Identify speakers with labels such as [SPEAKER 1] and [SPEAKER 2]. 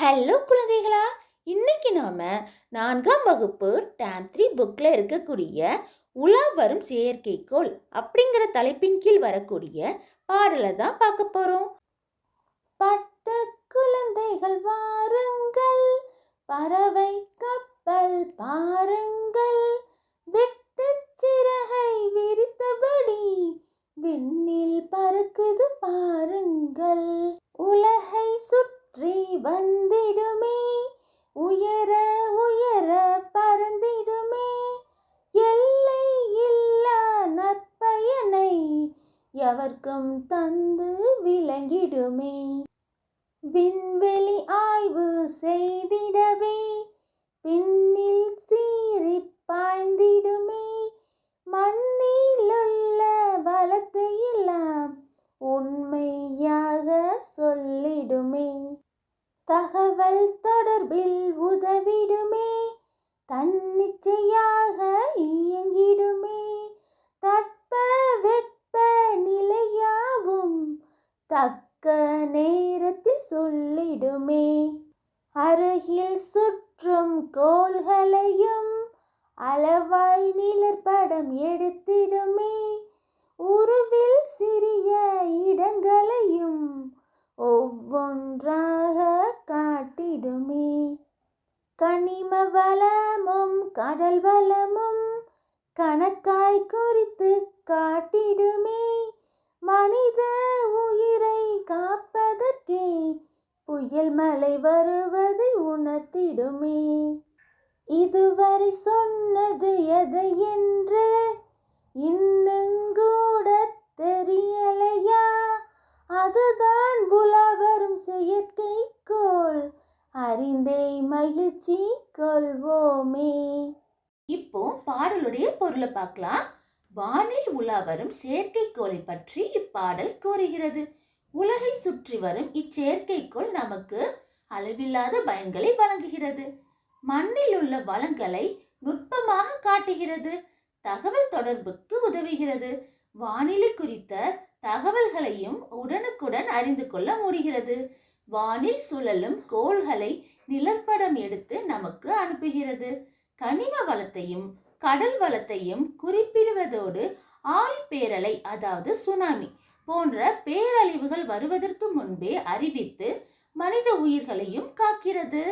[SPEAKER 1] Hello குழந்தைகளா, இன்னைக்கு நாம 4ஆம் வகுப்பு டேம் 3 புக்கில் இருக்கக்கூடிய உலா வரும் செயற்கைக்கோள் அப்படிங்கிற தலைப்பின் கீழ் வரக்கூடிய பாடலை தான் பார்க்க போகிறோம். பட்ட குழந்தைகள் வாருங்கள், பறவை கப்பல் பாருங்கள், வெட்டு சிறகை விரித்தபடி விண்ணில் பறக்குது பாருங்கள். உலகை சுற்றி வந்திடுமே, உயர உயர பறந்திடுமே, எல்லை இல்லா நற்பயனை எவர்க்கும் தந்து விளங்கிடுமே. விண்வெளி ஆய்வு செய்திடவே பின்னில் சீறி பாய்ந்திடுமே, மண்ணிலுள்ள வளத்தை எல்லாம் உண்மையாக சொல்லிடுமே. தகவல் தொடர்பில் உதவிடுமே, தன்னிச்சையாக இயங்கிடுமே, தட்ப வெட்ப நிலையாவும் தக்க நேரத்தில் சொல்லிடுமே. அருகில் சுற்றும் கோள்களையும் அளவாய் நிழற்படம் எடுத்திடுமே, உருவில் சிறிய இடங்களையும் ஒவ்வொன்றாக காட்டிடுமே. கனிம வளமும் கடல் வளமும் கணக்காய் குறித்து காட்டிடுமே, மனித உயிரை காப்பதற்கே புயல் மழை வருவதை உணர்த்திடுமே. இதுவரை சொன்னது எதை என்று இன்னுங்கூட தெரியலையா, அதுதான் உலா வரும் செயற்கைக்கோள், அறிந்தே மகிழ்ச்சி கொள்வோமே. இப்போ பாடலுடைய பொருளை பார்க்கலாம். வானில் உலா வரும் செயற்கைக்கோளை பற்றி இப்பாடல் கூறுகிறது. உலகை சுற்றி வரும் இச்செயற்கைக்கோள் நமக்கு அளவில்லாத பயன்களை வழங்குகிறது. மண்ணில் உள்ள வளங்களை நுட்பமாக காட்டுகிறது. தகவல் தொடர்புக்கு உதவுகிறது. வானிலை குறித்த தகவல்களையும் உடனுக்குடன் அறிந்து கொள்ள முடிகிறது. வானில் சுழலும் கோள்களை நிழற்படம் எடுத்து நமக்கு அனுப்புகிறது. கனிம வளத்தையும் கடல் வளத்தையும் குறிப்பிடுவதோடு ஆழிப்பேரலை அதாவது சுனாமி போன்ற பேரழிவுகள் வருவதற்கு முன்பே அறிவித்து மனித உயிர்களையும் காக்கிறது.